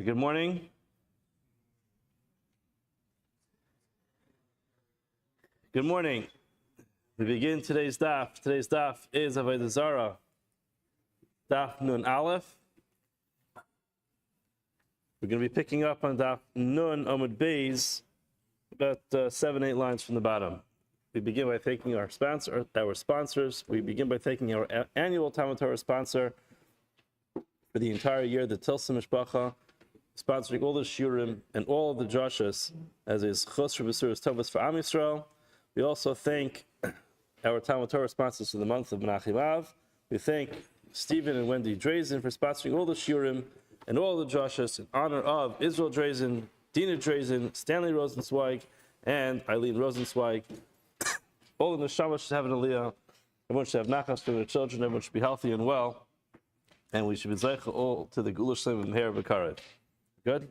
Good morning. Good morning. We begin today's daf. Today's daf is Avoda Zara. Daf Nun Aleph. We're going to be picking up on daf Nun Amud Beis, about 7-8 lines from the bottom. We begin by thanking our sponsors. We begin by thanking our annual Talmud Torah sponsor for the entire year, the Tilson Mishpacha, sponsoring all the shiurim and all of the drashas as is Chosr B'Suras Tovas for Am Yisrael. We also thank our Talmud Torah sponsors for the month of Menachem Av. We thank Stephen and Wendy Drazen for sponsoring all the shiurim and all the drashas in honor of Israel Drazen, Dina Drazen, Stanley Rosenzweig, and Eileen Rosenzweig. All of the neshama should have an aliyah. Everyone should have nachas for their children. Everyone should be healthy and well. And we should be zeicha all to the Gula Shlem and Hair B'Karev. Good?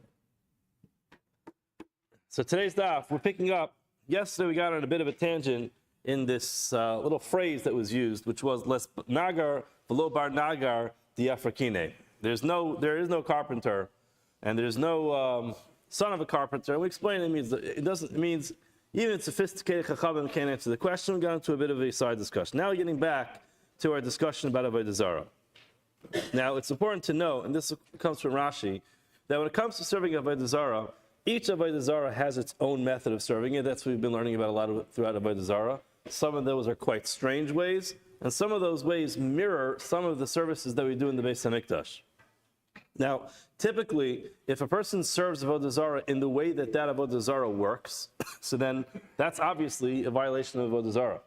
So today's daf, we're picking up. Yesterday we got on a bit of a tangent in this little phrase that was used, which was les nagar v'lo bar nagar diafrakine. There is no carpenter, and there's no son of a carpenter. And we explained it means even sophisticated chachamim can't answer the question. We got into a bit of a side discussion. Now we're getting back to our discussion about Avoda Zara. Now it's important to know, and this comes from Rashi, that when it comes to serving Avoda Zara, each Avoda Zara has its own method of serving it. That's what we've been learning about a lot throughout Avoda Zara. Some of those are quite strange ways, and some of those ways mirror some of the services that we do in the Beis HaMikdash. Now, typically, if a person serves Avoda Zara in the way that Avoda Zara works, so then that's obviously a violation of Avoda Zara.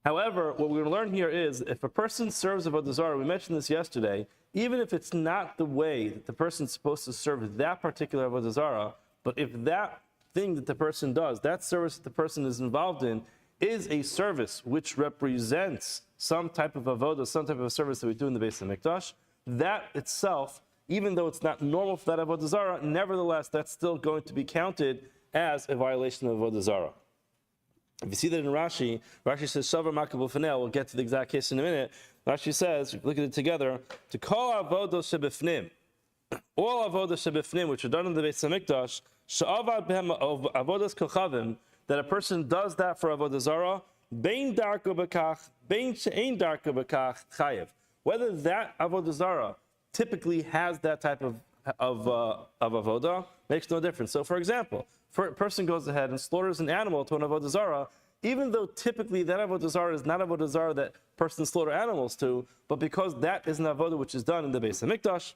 However, what we're going to learn here is if a person serves Avoda Zara, we mentioned this yesterday, even if it's not the way that the person's supposed to serve that particular Avoda Zara, but if that thing that the person does, that service that the person is involved in, is a service which represents some type of avoda, some type of service that we do in the Beis HaMikdash, that itself, even though it's not normal for that Avoda Zara, nevertheless, that's still going to be counted as a violation of Avoda Zara. If you see that in Rashi says, Shavar Makabul Fanel, we'll get to the exact case in a minute. Rashi says, look at it together, to call Avoda Shebifnim, all Avoda Shebifnim, which are done in the Beis HaMikdash, Sha'avad Behem of Avodas Kochavim, that a person does that for Avoda Zara, Bein Darko Bekach, Bein She'ein Darko Bekach, Chayev. Whether that Avoda Zara typically has that type of avoda makes no difference. So, for example, if a person goes ahead and slaughters an animal to an Avoda Zara, even though typically that Avoda Zara is not Avoda Zara that persons slaughter animals to, but because that is an avoda which is done in the Beis HaMikdash,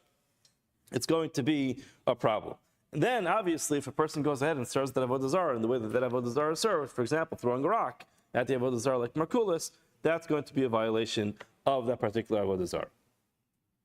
it's going to be a problem. And then, obviously, if a person goes ahead and serves that Avoda Zara in the way that Avoda Zara is served, for example, throwing a rock at the Avoda Zara like Markulis, that's going to be a violation of that particular Avoda Zara.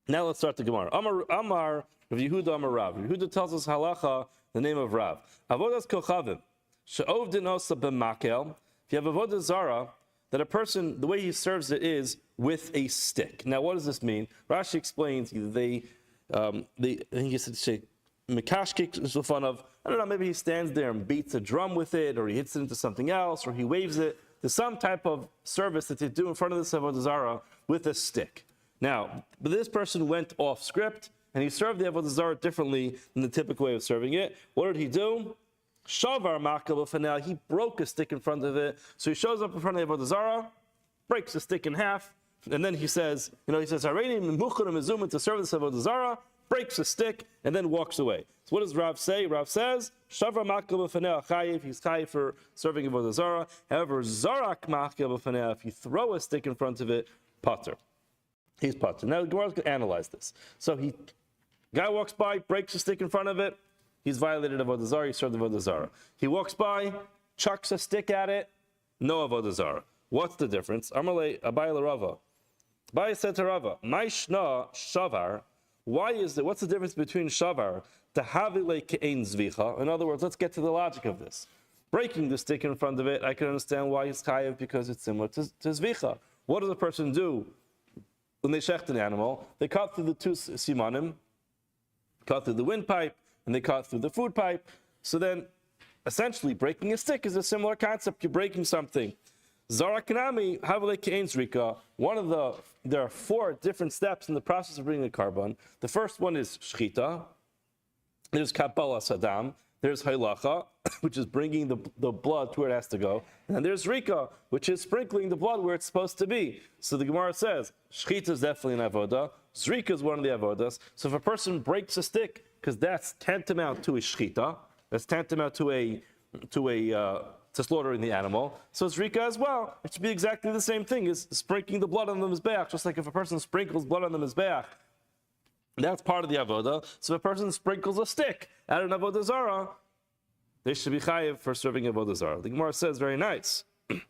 Now let's start the Gemara. Amar Rav Yehuda Amar Rav. Yehuda tells us halacha, the name of Rav. Avodas Kochavim, she'ovdin osa b'makel. If you have Avoda Zara, that a person, the way he serves it is with a stick. Now, what does this mean? Rashi explains I think he said, Mikashkik is the fun of, I don't know, maybe he stands there and beats a drum with it, or he hits it into something else, or he waves it. There's some type of service that they do in front of this Avoda Zara with a stick. Now, but this person went off script, and he served the Avoda Zara differently than the typical way of serving it. What did he do? Shavar Makal B'Fanel, he broke a stick in front of it. So he shows up in front of the Avoda Zara, breaks the stick in half, and then he says, Areyeh Memuchar to serve this Avoda Zara, breaks a stick, and then walks away. So what does Rav say? Rav says, Shavar Makal B'Fanel Chayiv, he's chayiv for serving Avoda Zara. However, Zarak Makal B'Fanel, if you throw a stick in front of it, pater. He's pater. Now the Gemara is going to analyze this. So guy walks by, breaks a stick in front of it, he's violated Avoda Zara, he served Avoda Zara. He walks by, chucks a stick at it, no Avoda Zara. What's the difference? Amarle Abai l'Rava. Abai said to Rava, "My shna shavar." What's the difference between shavar to havile ke'ein zvicha? In other words, let's get to the logic of this. Breaking the stick in front of it, I can understand why he's chayav, because it's similar to zvicha. What does a person do when they shecht an animal? They cut through the two simanim, cut through the windpipe, and they cut through the food pipe. So then, essentially, breaking a stick is a similar concept. You're breaking something. Zara kanami havile ke'ein zrika. There are 4 different steps in the process of bringing a carbon. The first one is shchita. There's Kabbalah Saddam. There's Halacha, which is bringing the blood to where it has to go. And there's Rika, which is sprinkling the blood where it's supposed to be. So the Gemara says, Shechita is definitely an Avoda. Zrika is one of the Avodas. So if a person breaks a stick, because that's tantamount to a Shechita, that's tantamount to slaughtering the animal. So it's Rika as well. It should be exactly the same thing as sprinkling the blood on the Mizbeach. Just like if a person sprinkles blood on the Mizbeach, that's part of the Avoda. So if a person sprinkles a stick at an Avoda Zara, they should be chayiv for serving Avoda Zara. The Gemara says, very nice. It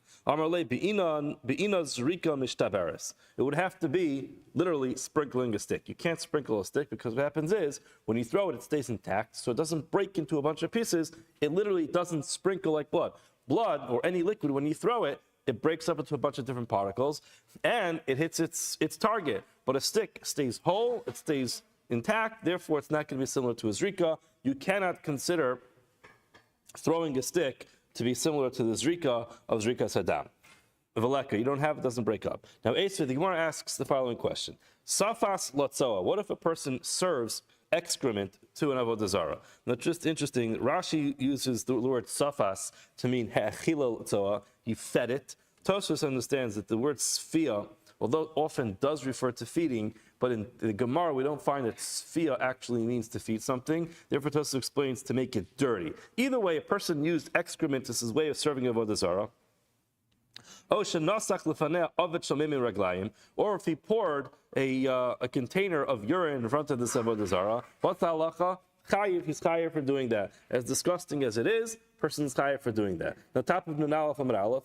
would have to be literally sprinkling a stick. You can't sprinkle a stick because what happens is when you throw it, it stays intact, so it doesn't break into a bunch of pieces. It literally doesn't sprinkle like blood. Blood or any liquid, when you throw it, it breaks up into a bunch of different particles and it hits its target. But a stick stays whole, it stays intact, therefore it's not going to be similar to a zrika. You cannot consider throwing a stick to be similar to the zrika of zrika sadam. Veleka, you don't have it, doesn't break up. Now, Esra, the Gemara asks the following question. Safas lotzoa, what if a person serves excrement to an avodah zara? Now, just interesting, Rashi uses the word safas to mean ha'achila lotzoa, he fed it. Tosfos understands that the word sfia, although often does refer to feeding, but in the Gemara we don't find that sfia actually means to feed something. Therefore, Tosfos explains to make it dirty. Either way, a person used excrement as his way of serving avodah zara. Or if he poured a container of urine in front of the avodah zara, what's the halacha? Chayiv, he's chayiv for doing that. As disgusting as it is, person's chayiv for doing that. Now, top of Nun Aleph Amud Aleph,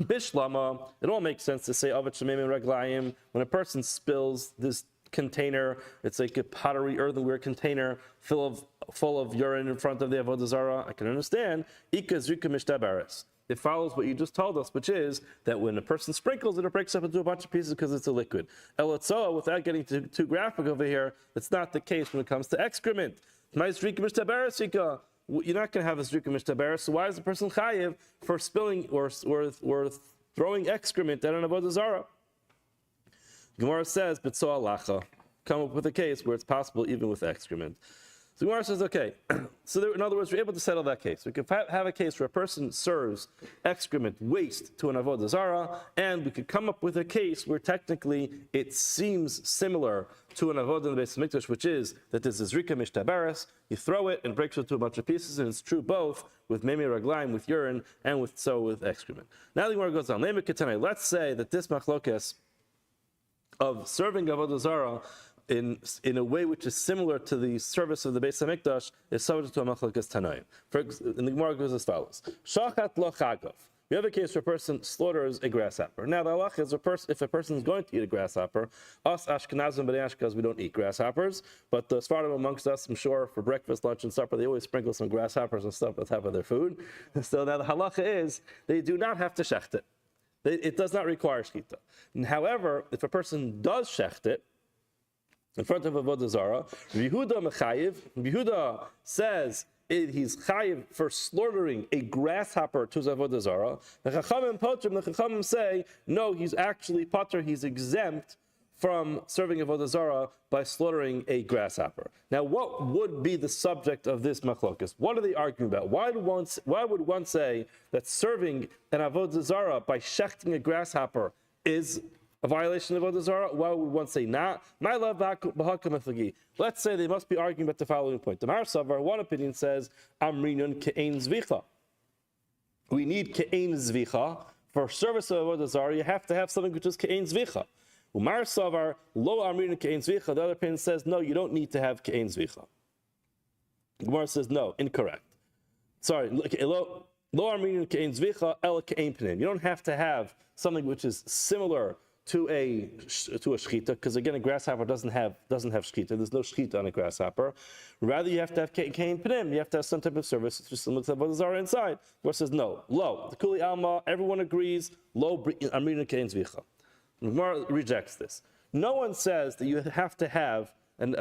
Bishlama, it all makes sense to say Avet Shemim Raglayim. When a person spills this container, it's like a pottery, earthenware container full of urine in front of the avodah zara. I can understand. Ika Zrika Mishtabaris. It follows what you just told us, which is that when a person sprinkles it, it breaks up into a bunch of pieces because it's a liquid. Elotzoa, without getting too graphic over here, it's not the case when it comes to excrement. You're not going to have a zrika mishtaber, so why is the person chayiv for spilling or throwing excrement at an avodah zara? Gemara says, "B'tzoa lacha." Come up with a case where it's possible even with excrement. So Gemara says, okay, so there, in other words, we're able to settle that case. We could have a case where a person serves excrement, waste to an avodah zara, and we could come up with a case where technically it seems similar to an avodah in the Beis Hamikdash, which is that there's a zrika mishtabaris, you throw it and it breaks it into a bunch of pieces, and it's true both with memi raglaim, with urine, and with excrement. Now the Gemara goes on. Let's say that this machlokes of serving avodah zara in a way which is similar to the service of the Beis Hamikdash is subject to a machlokes tanoim. And the Gemara goes as follows: Shachat lo chagav. We have a case where a person slaughters a grasshopper. Now the halach is if a person is going to eat a grasshopper, us Ashkenazim b'nei Ashkenaz, we don't eat grasshoppers, but the Sfardim amongst us, I'm sure, for breakfast, lunch, and supper, they always sprinkle some grasshoppers and stuff on top of their food. So now the halacha is they do not have to shecht it. It does not require shechita. However, if a person does shecht it in front of Avodah Zara, Yehuda mechayiv. Yehuda says he's chayiv for slaughtering a grasshopper to Avodah Zara. The Chachamim say no, he's actually pater. He's exempt from serving Avodah Zara by slaughtering a grasshopper. Now, what would be the subject of this machlokas? What are they arguing about? Why would one say that serving an Avodah Zara by shechting a grasshopper is a violation of Avodah Zara? Why would one say not? Let's say they must be arguing about the following point. The Mar Savar, one opinion says, Amrinun ke'ein zvicha. We need ke'ein zvicha. For service of Avodah Zara, you have to have something which is ke'ein zvicha. Umar Savar, lo amrinun ke'ein zvicha. The other opinion says, no, you don't need to have ke'ein zvicha. Gemara says, no, incorrect. Sorry, lo amrinun ke'ein zvicha, el ke'ein pnim. You don't have to have something which is similar to a shechita, because again, a grasshopper doesn't have shechita. There's no shechita on a grasshopper. Rather, you have to have kein pnim. You have to have some type of service, which is similar to Avodah Zara inside. Gemara says no. Lo, the kuli alma, everyone agrees. Lo amrina kein zvicha. Gemara rejects this. No one says that you have to have, in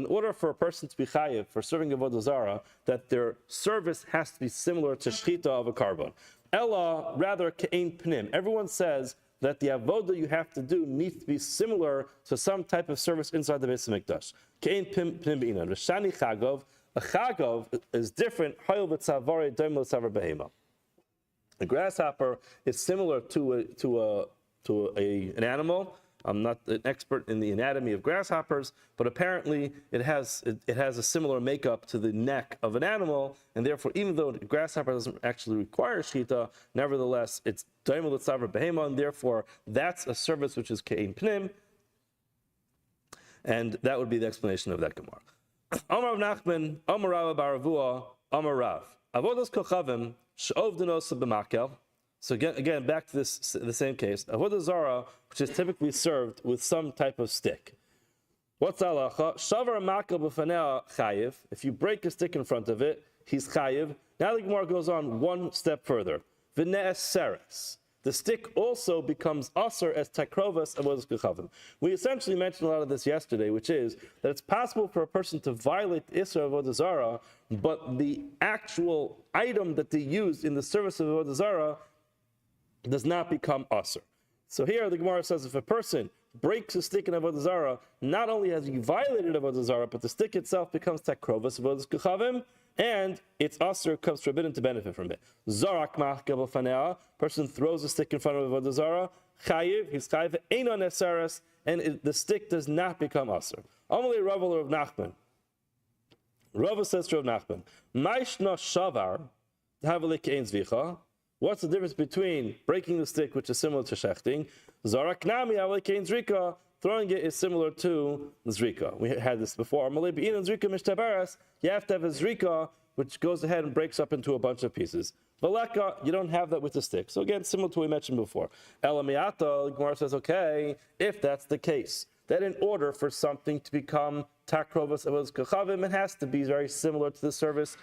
order for a person to be chayiv for serving Avodah Zara, that their service has to be similar to shechita of a carbon. Ella, rather kein pnim. Everyone says that the avodah you have to do needs to be similar to some type of service inside the Beis Hamikdash. Kein pnim b'ina. Rishani chagov, A chagov is different. A grasshopper is similar to an animal. I'm not an expert in the anatomy of grasshoppers, but apparently it has a similar makeup to the neck of an animal, and therefore, even though a grasshopper doesn't actually require shechita, nevertheless, it's daimel l'tzavar behema, and therefore, that's a service which is ke'ein pnim, and that would be the explanation of that Gemara. Amar Nachman, Amar Rav bar Avua, Amar Rav. Avodas kochavim she'ovdenos b'makel. So again, back to the same case. Avoda Zara, which is typically served with some type of stick. What's halacha? Shavar makel b'fanea chayiv. If you break a stick in front of it, he's chayiv. Now the Gemara goes on one step further. V'ne'es seres. The stick also becomes aser as takrovas avodas kochavim. We essentially mentioned a lot of this yesterday, which is that it's possible for a person to violate the Isra avodah Zara, but the actual item that they used in the service of avodah Zara does not become aser. So here the Gemara says if a person breaks a stick in avodah Zara, not only has he violated avodah Zara, but the stick itself becomes takrovas avodas kochavim, and its aser comes forbidden to benefit from it. Zarak machkel b'fanea, person throws a stick in front of avodah Zara, chayiv, he's chayiv, einon esaras, and the stick does not become aser. Amalei Rav of Nachman. Rav says to Rav Nachman, Maishna shavar havalik ein zvicha. What's the difference between breaking the stick, which is similar to shechting? Zarak nami havalik ein zrika. Throwing it is similar to zrika. We had this before. You have to have a zrika, which goes ahead and breaks up into a bunch of pieces. Valeka, you don't have that with the stick. So again, similar to what we mentioned before. Elamiata, Gemara says, okay, if that's the case, that in order for something to become takrovas avodas kochavim, it has to be very similar to the service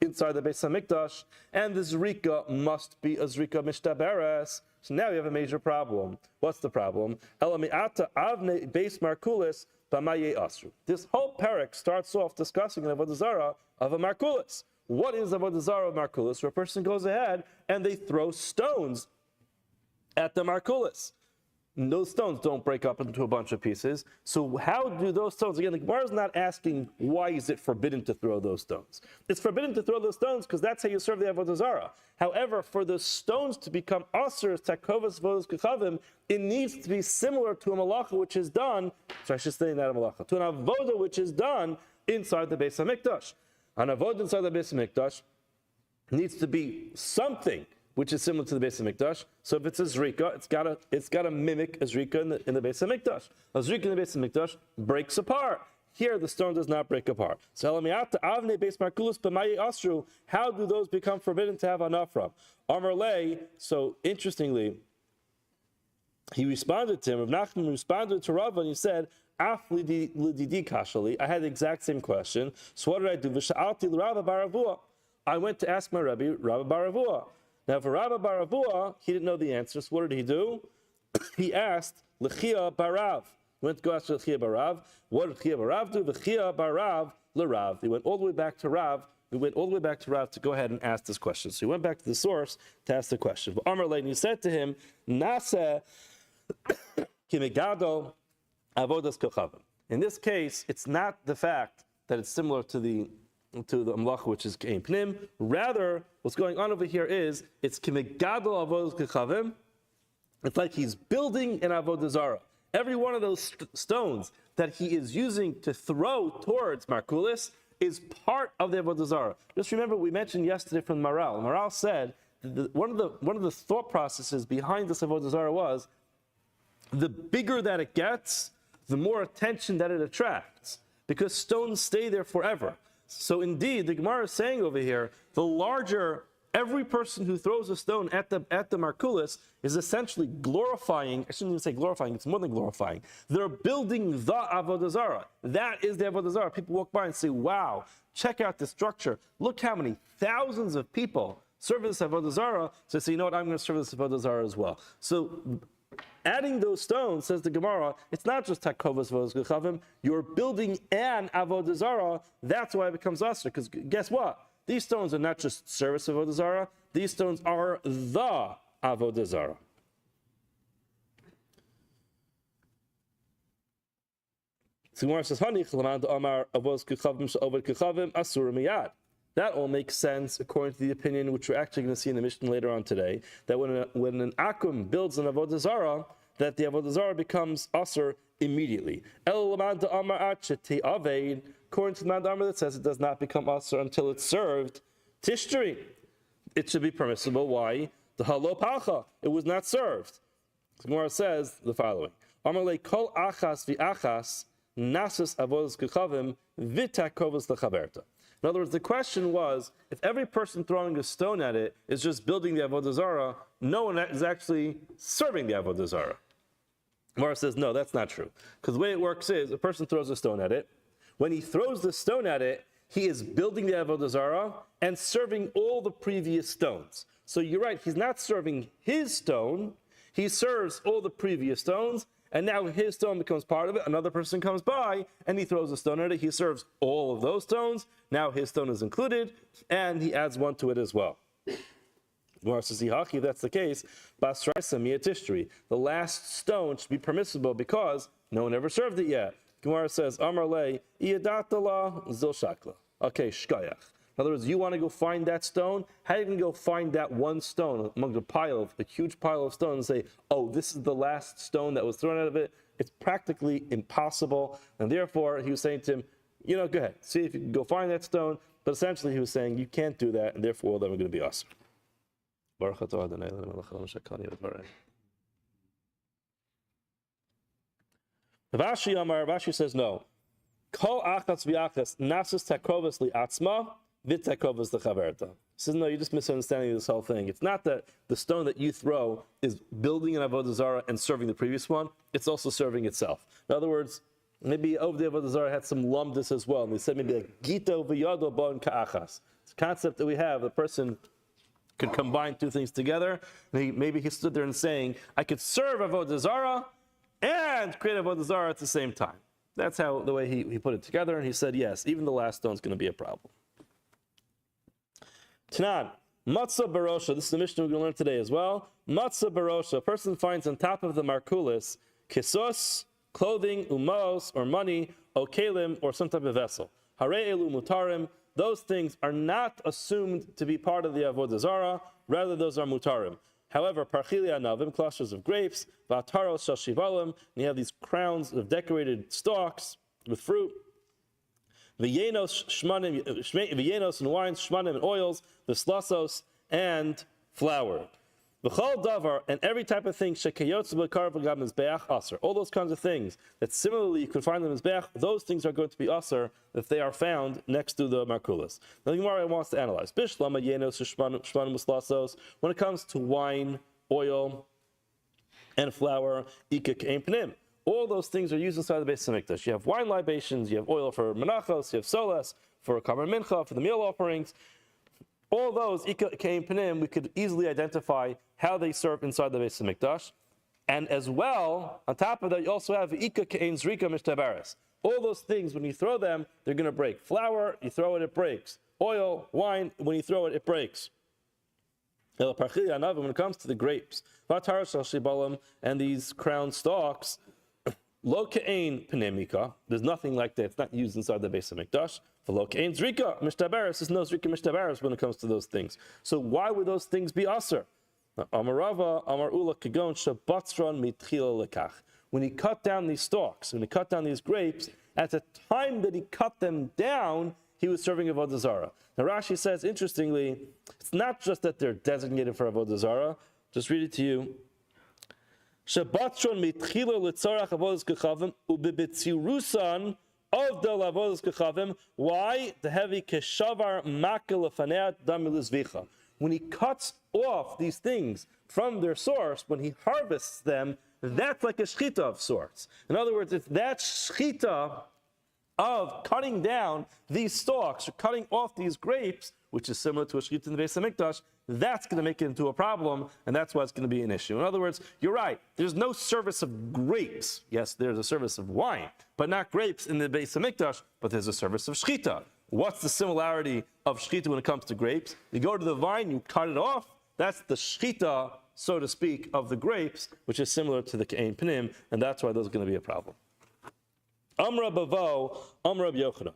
inside the Beis HaMikdash, and the zrika must be a zrika mishtaberes. So now we have a major problem. What's the problem? Elamiata avne beis markulis b'maye asru. This whole parak starts off discussing an avodah zara of a markulis. What is avodah zara of markulis? Where a person goes ahead and they throw stones at the markulis. And those stones don't break up into a bunch of pieces. So how do those stones, again, the Gemara is not asking why is it forbidden to throw those stones. It's forbidden to throw those stones because that's how you serve the Avodah Zara. However, for the stones to become aser, takrovas avodas kochavim, it needs to be similar to a malacha which is done, so I should say not a malacha, to an avoda which is done inside the Beis HaMikdash. An avoda inside the Beis HaMikdash needs to be something which is similar to the Beis HaMikdash. So if it's a zrika, it's gotta mimic a zrika in the Beis HaMikdash. A zrika in the Beis HaMikdash breaks apart. Here the stone does not break apart. So avne beis markulus b'maye asru. How do those become forbidden to have anah from? Amar lei. So interestingly, he responded to him. Rav Nachman responded to Rav and he said, Af lididi kashali. I had the exact same question. So what did I do? V'sha'alti l'Rav bar Avua. I went to ask my Rabbi, Rav bar Avua. Now, for Rabbi bar Avua, he didn't know the answer. So what did he do? He asked L'chia barav. He went to go ask L'chia barav. What did L'chia barav do? L'chia barav l'Rav. He went all the way back to Rav. We went all the way back to Rav to go ahead and ask this question. So he went back to the source to ask the question. But Amar Lein, he said to him, Nase kimegado avodas kochavim. In this case, it's not the fact that it's similar to the amlacha, which is kein pnim. Rather, what's going on over here is it's kimegado avodas kochavim. It's like he's building an avodah zara. Every one of those stones that he is using to throw towards markulis is part of the avodah zara. Just remember, we mentioned yesterday from Maral. Maral said that one of the thought processes behind this avodah zara was the bigger that it gets, the more attention that it attracts, because stones stay there forever. So indeed, the Gemara is saying over here, the larger every person who throws a stone at the markulis is essentially glorifying. I shouldn't even say glorifying; it's more than glorifying. They're building the avodah zara. That is the avodah zara. People walk by and say, "Wow, check out the structure. Look how many thousands of people serve this avodah zara." So they say, "You know what? I'm going to serve this avodah zara as well." So adding those stones, says the Gemara, it's not just takrovas avodas kochavim. You're building an avodah zara. That's why it becomes aser. Because guess what? These stones are not just service avodah zara. These stones are the avodah zara. So Gemara says, that all makes sense according to the opinion, which we're actually going to see in the Mishnah later on today, that when an akum builds an Avoda Zara, that the Avoda Zara becomes asur immediately. According to the Mandamar that says it does not become asur until it's served, tishtri, it should be permissible. Why? The halo pacha, it was not served. Gemara says the following: Amalei kol achas v'achas nasus avodas kechavim v'takovas lechaberta. In other words, the question was, if every person throwing a stone at it is just building the Avoda Zara, no one is actually serving the Avoda Zara. Gemara says, no, that's not true. Because the way it works is, a person throws a stone at it. When he throws the stone at it, he is building the Avoda Zara and serving all the previous stones. So you're right, he's not serving his stone, he serves all the previous stones, and now his stone becomes part of it. Another person comes by and he throws a stone at it. He serves all of those stones. Now his stone is included, and he adds one to it as well. Gemara says, if that's the case, the last stone should be permissible because no one ever served it yet. Gemara says, Amar le iyadatala zil shakla. Okay, shkayach. In other words, you want to go find that stone? How are you going to go find that one stone among a huge pile of stones and say, oh, this is the last stone that was thrown out of it? It's practically impossible. And therefore, he was saying to him, go ahead, see if you can go find that stone. But essentially, he was saying, you can't do that, and therefore, all of them are going to be us. Rashi says no. Kol achas v'achas nasus takrovas li'atzma v'takrovas lechaverta. Says no, you're just misunderstanding this whole thing. It's not that the stone that you throw is building an Avoda Zara and serving the previous one. It's also serving itself. In other words, maybe over the Avoda Zara had some lumdus as well. And they said maybe like gito v'yado bon ka'achas. It's a concept that we have. The person could combine two things together. Maybe he stood there and saying, I could serve Avoda Zara and create Avoda Zara at the same time. That's how the way he put it together. And he said, yes, even the last stone is going to be a problem. Tanan, matzah barosha. This is the Mishnah we're going to learn today as well. Matzah barosha. A person finds on top of the markulis kisos, clothing, umos, or money, okelim, or some type of vessel. Areyeh mutarim. Those things are not assumed to be part of the Avoda Zara. Rather, those are mutarim. However, parchili anavim, clusters of grapes, v'ataros shashivalim, and you have these crowns of decorated stalks with fruit. V'yenos and wines, shmanim and oils, v'slasos and flour. V'chol davar, and every type of thing, shekayotz b'kar v'gam mizbeach aser. All those kinds of things that similarly you could find in the mizbeach, those things are going to be aser if they are found next to the markulas. Now the Gemara wants to analyze. Bishlama yenos shmanim v'slasos. When it comes to wine, oil, and flour, ika k'ein pnim. All those things are used inside the Beis Hamikdash. You have wine libations, you have oil for menachos, you have solas for kamer mincha, for the meal offerings. All those, ika k'ein pnim, we could easily identify how they serve inside the Beis Hamikdash. And as well, on top of that, you also have ika k'ein zrika mishtabaris. All those things, when you throw them, they're going to break. Flour, you throw it, it breaks. Oil, wine, when you throw it, it breaks. When it comes to the grapes, and these crown stalks, lo ke'ein pnemika, there's nothing like that. It's not used inside the Beis Hamikdash. For lo ke'ein zrika mishtabaris, there's no zrika mishtabaris when it comes to those things. So why would those things be aser? Amar Rava, Amar Ula Kagon Shabatzron Mitchila Lekach. When he cut down these stalks, when he cut down these grapes, at the time that he cut them down, he was serving Avoda Zara. Now Rashi says, interestingly, it's not just that they're designated for Avoda Zara. Just read it to you. Shabatzron Mitchila Letzorach Avodas Kechavim Ubibitzirusan of the Avodas Kechavim. Why? The heavy Keshavar Makel Lefanei Damilis Vicha. When he cuts off these things from their source, when he harvests them, that's like a shchita of sorts. In other words, it's that shchita of cutting down these stalks, or cutting off these grapes, which is similar to a shchita in the Beis Hamikdash, that's going to make it into a problem, and that's why it's going to be an issue. In other words, you're right, there's no service of grapes. Yes, there's a service of wine, but not grapes in the Beis Hamikdash, but there's a service of shchita. What's the similarity of shchita when it comes to grapes? You go to the vine, you cut it off. That's the shchita, so to speak, of the grapes, which is similar to the ke'ein pnim, and that's why those are going to be a problem. Amra Bavo, Amra Yochanan.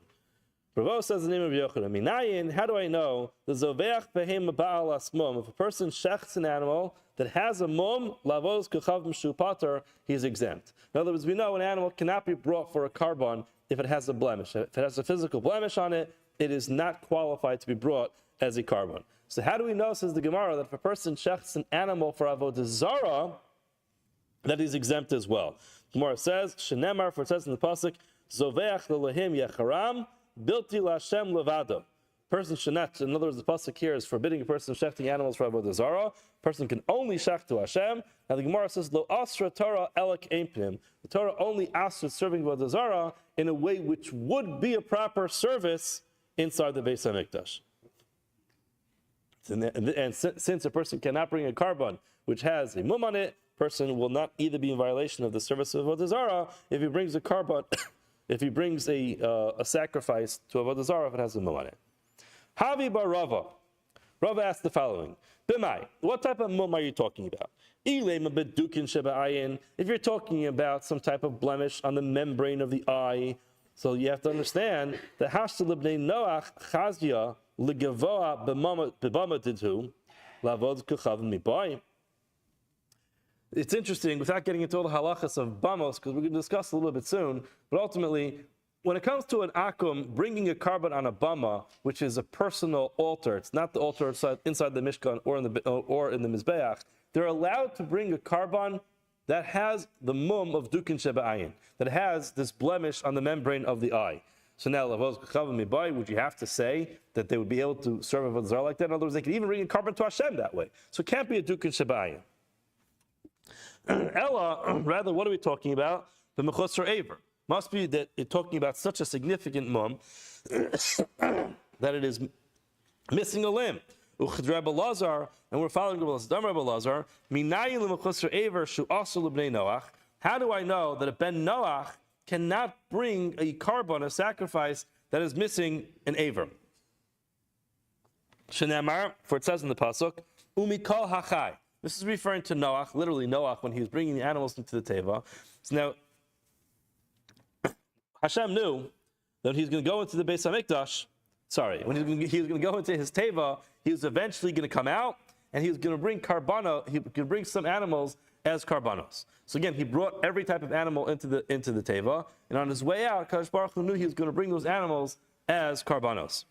Ravo says the name of Yochanan. Minayin, how do I know? The Zoveach Behema Ba'al Asmum. If a person shechts an animal that has a mum, lavos kuchav mshupater, he's exempt. In other words, we know an animal cannot be brought for a carbon if it has a blemish. If it has a physical blemish on it, it is not qualified to be brought as a carbon. So how do we know, says the Gemara, that if a person shechts an animal for Avoda Zara, that he's exempt as well? The Gemara says, Shenemar, for it says in the pasuk, Zoveach lelahim yecharam, Bilti Lashem Levado. Person shenat, in other words, the pasuk here is forbidding a person shechting animals for Avodah Zara. Person can only shech to Hashem. Now the Gemara says, Lo asra Torah elak eimpnim. The Torah only asks serving Avodah Zara in a way which would be a proper service inside the Beis HaMikdash. And since a person cannot bring a carbon which has a mum on it, person will not either be in violation of the service of Avodah Zara if he brings a carbon. If he brings a sacrifice to Avodah Zara, if it has a mum on it. Havi bar Rava. Rava asked the following. B'mai, what type of mum are you talking about? If you're talking about some type of blemish on the membrane of the eye, so you have to understand that Hashta l'bnei Noach chazia l'gavoa b'bama didhu lavod kuchav mibai. It's interesting, without getting into all the halachas of bamos, because we're going to discuss a little bit soon, but ultimately, when it comes to an akum, bringing a carbon on a bama, which is a personal altar, it's not the altar inside the Mishkan or in the Mizbeach, they're allowed to bring a carbon that has the mum of dukin sheba'ayin, that has this blemish on the membrane of the eye. So now, would you have to say that they would be able to serve a Zara like that? In other words, they could even bring a carbon to Hashem that way. So it can't be a dukin sheba'ayin. Ella, rather, what are we talking about? The mechusar aver. Must be that it's talking about such a significant mum that it is missing a limb. Rabbi Lazar, and we're following Rabbi Lazar. How do I know that a ben Noach cannot bring a carbon, a sacrifice that is missing an aver? Shenemar, for it says in the pasuk, umikol hachai. This is referring to Noach, literally Noach, when he was bringing the animals into the teva. So now, Hashem knew that he's going to go into the Beis HaMikdash. Sorry, when he was going to go into his teva, he was eventually going to come out, and he was going to bring carbano. He could bring some animals as carbonos. So again, he brought every type of animal into the teva, and on his way out, Kadosh Baruch Hu knew he was going to bring those animals as carbonos.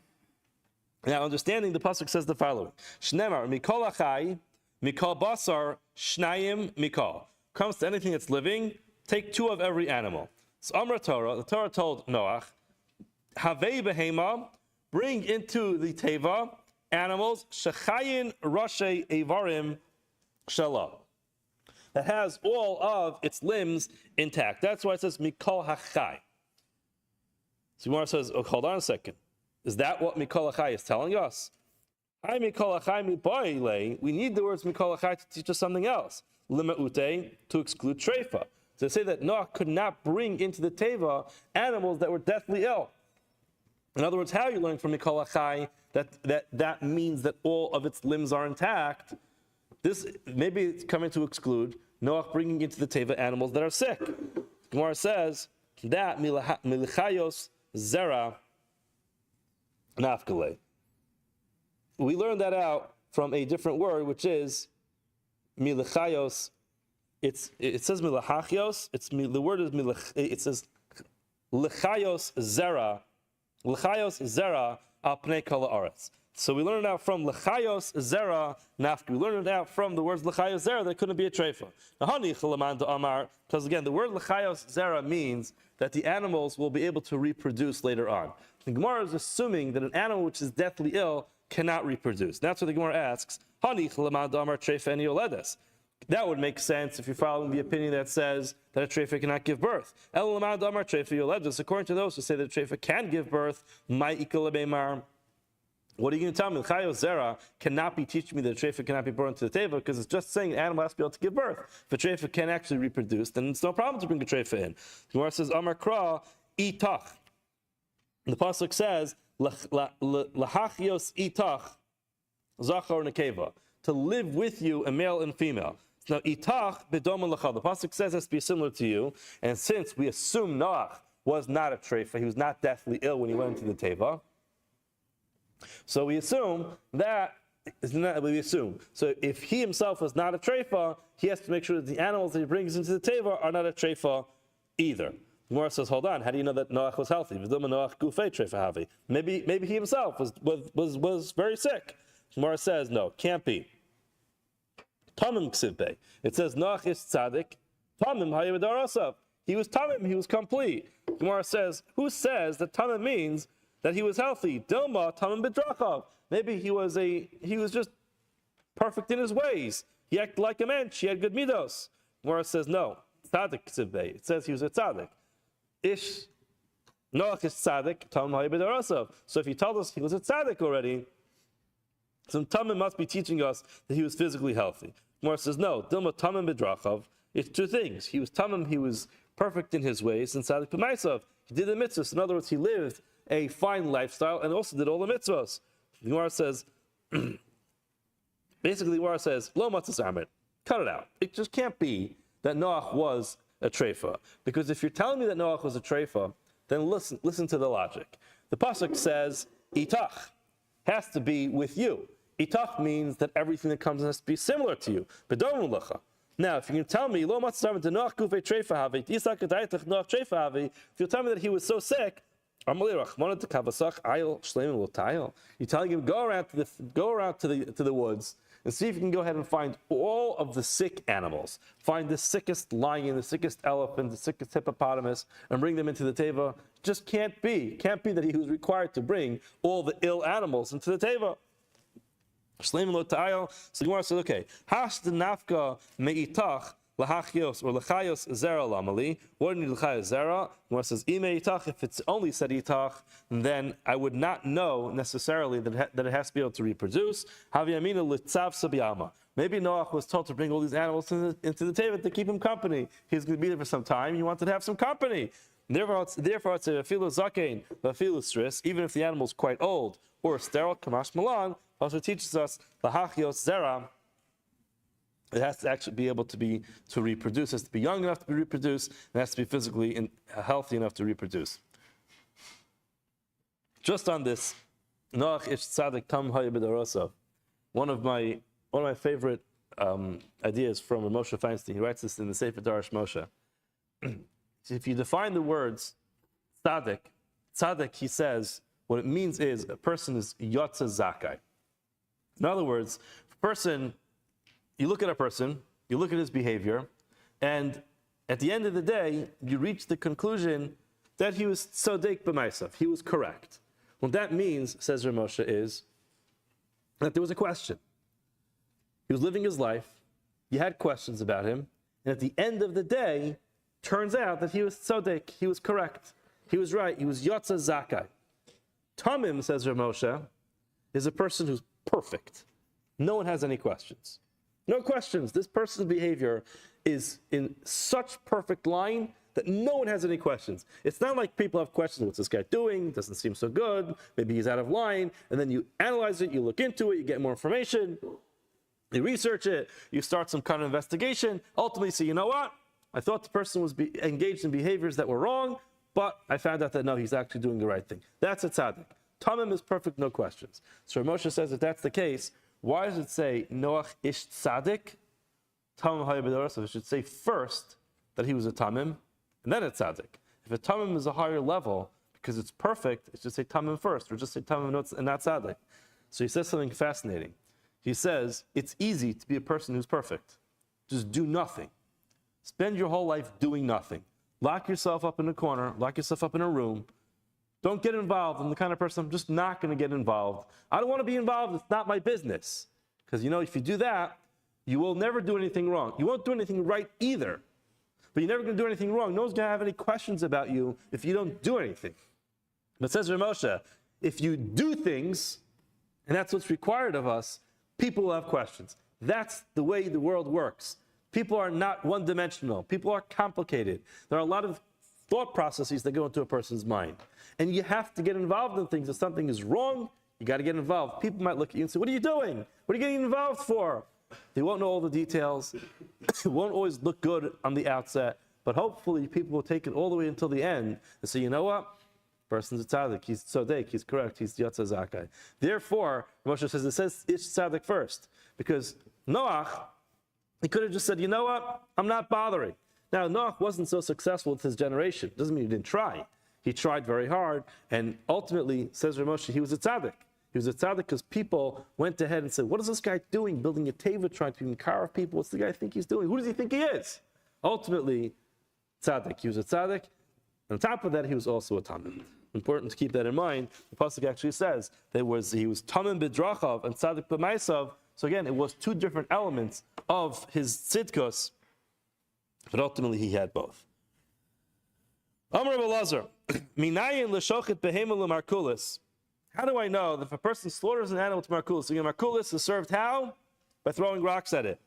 Now, understanding, the pasuk says the following: Shnemar mikol achai. Mikal basar, shnayim mikal. Comes to anything that's living, take two of every animal. So Amra Torah, the Torah told Noach, Havei behema, bring into the teva animals, shechayin rashe evarim shala, that has all of its limbs intact. That's why it says mikal hachai. So Gemara says, oh, hold on a second. Is that what mikal hachai is telling us? We need the words mikol achai to teach us something else. Lima'ute, to exclude treifa. To say that Noah could not bring into the teva animals that were deathly ill. In other words, how are you learning from mikol achai that means that all of its limbs are intact? This maybe it's coming to exclude Noah bringing into the teva animals that are sick. Gemara says that milichayos zera nafkale. We learned that out from a different word, which is milachayos. It says milachachios. The word is it says lechayos zera. Lechayos zera al pnei kol haaretz. So we learned it out from lechayos zera nafki. We learned it out from the words lechayos zera that couldn't be a treifa. Because again, the word lechayos zera means that the animals will be able to reproduce later on. The Gemara is assuming that an animal which is deathly ill cannot reproduce. That's what the Gemara asks. That would make sense if you're following the opinion that says that a treifa cannot give birth. According to those who say that a treifa can give birth, what are you going to tell me? Chayos zera cannot be teaching me that a treifa cannot be brought into the teva, because it's just saying an animal has to be able to give birth. If a treifa can actually reproduce, then it's no problem to bring a treifa in. The Gemara says, Amar Kra, itach. The pasuk says, Lahachios itach zachar nekeva, to live with you, a male and female. Now itach bedoma lacha. The pasuk says it has to be similar to you, and since we assume Noach was not a treifa. He was not deathly ill when he went into the teva. So we assume that, so if he himself was not a treifa, he has to make sure that the animals that he brings into the teva are not a treifa either. Gemara says, hold on, how do you know that Noach was healthy? Maybe he himself was very sick. Gemara says, no, can't be. Tamim ksivbe. It says Noach is tzaddik. Tamim hayavadarasav. He was tamim, he was complete. Gemara says, who says that tamim means that he was healthy? Dilma tamim bedrachav. Maybe he was just perfect in his ways. He acted like a mensch. He had good midos. Gemara says, no, tzaddik ksivbe. It says he was a tzaddik. Ish Noach is tzaddik. Tamim hayavadarasav. So if he told us he was a tzaddik already, so tamim must be teaching us that he was physically healthy. Gemara says, no, Dilma tamim bedrachav. It's two things. He was tamim, he was perfect in his ways, and tzaddik b'maisav. He did the mitzvahs. In other words, he lived a fine lifestyle and also did all the mitzvahs. The Gemara says, basically, the Gemara says, lo matzah amrit. Cut it out. It just can't be that Noach was a treifa. Because if you're telling me that Noach was a treifa, then listen to the logic. The pasuk says, itach, has to be with you. Itach means that everything that comes has to be similar to you. Bedonu lecha. Now, if you can tell me, lo matzah amrit Noach gufei treifa havi, Yisak adaytach Noach treifa havi, if you'll tell me that he was so sick, you're telling him, go around to the woods and see if you can go ahead and find all of the sick animals. Find the sickest lion, the sickest elephant, the sickest hippopotamus, and bring them into the teva. Just can't be. Can't be that he was required to bring all the ill animals into the teva. So the Gemara says, okay, hash the nafka me'itach lahachios or lachayos zera lamali. What do you need lachayos zera? Gemara says, itach. If it's only said itach, then I would not know necessarily that it has to be able to reproduce. Haviyamina litzav sabiyama. Maybe Noach was told to bring all these animals into the teva to keep him company. He's going to be there for some time. He wanted to have some company. Therefore, it's a filu zakein, a filu stris, even if the animal is quite old or sterile. Kamash malan also teaches us lahachios zera. It has to actually be able to reproduce. It has to be young enough to be reproduced. It has to be physically healthy enough to reproduce. Just on this, Noach ish tzaddik tam hayabidarasav. One of my favorite ideas from Moshe Feinstein. He writes this in the Sefer Darash Moshe. If you define the words tzaddik, he says what it means is a person is yotze zakai. In other words, you look at a person, you look at his behavior, and at the end of the day, you reach the conclusion that he was tzodek b'maisav. He was correct. What that means, says Rav Moshe, is that there was a question. He was living his life. You had questions about him. And at the end of the day, turns out that he was tzodek. He was correct. He was right. He was yotze zakai. Tamim, says Rav Moshe, is a person who's perfect. No one has any questions. No questions. This person's behavior is in such perfect line that no one has any questions. It's not like people have questions. What's this guy doing? Doesn't seem so good. Maybe he's out of line. And then you analyze it, you look into it, you get more information, you research it, you start some kind of investigation. Ultimately, you say, you know what? I thought the person was engaged in behaviors that were wrong, but I found out that no, he's actually doing the right thing. That's a tzaddik. Tamim is perfect, no questions. So Moshe says if that's the case, why does it say Noach ish tzaddik? Tamim hayabidarasav. It should say first that he was a tamim, and then a tzaddik. If a tamim is a higher level, because it's perfect, it should say tamim first, or just say tamim and not tzaddik. So he says something fascinating. He says, it's easy to be a person who's perfect. Just do nothing. Spend your whole life doing nothing. Lock yourself up in a corner, lock yourself up in a room. Don't get involved. I'm the kind of person, I'm just not going to get involved. I don't want to be involved. It's not my business. Because, if you do that, you will never do anything wrong. You won't do anything right either. But you're never going to do anything wrong. No one's going to have any questions about you if you don't do anything. But says Rav Moshe, if you do things, and that's what's required of us, people will have questions. That's the way the world works. People are not one-dimensional. People are complicated. There are a lot of thought processes that go into a person's mind. And you have to get involved in things. If something is wrong, you got to get involved. People might look at you and say, what are you doing? What are you getting involved for? They won't know all the details. It won't always look good on the outset. but hopefully people will take it all the way until the end and say, you know what? Person's a tzaddik, he's tzaddik, he's correct, he's yatsa zakai. Therefore, Moshe says it says ish tzaddik first, because Noach, he could have just said, you know what? I'm not bothering. Now, Noach wasn't so successful with his generation. Doesn't mean he didn't try. He tried very hard, and ultimately, says Moshe, he was a tzaddik. He was a tzaddik because people went ahead and said, what is this guy doing, building a teva, trying to encourage people? What's the guy think he's doing? Who does he think he is? Ultimately, tzaddik. He was a tzaddik. On top of that, he was also a tamim. Important to keep that in mind. The pasuk actually says he was tamim b'drachav and tzaddik b'maisav. So again, it was two different elements of his tzidkus, but ultimately he had both. Amar Rabbi Elazar, minayin l'shochet behema l'markulis. How do I know that if a person slaughters an animal to markulis, so markulis is served how? By throwing rocks at it,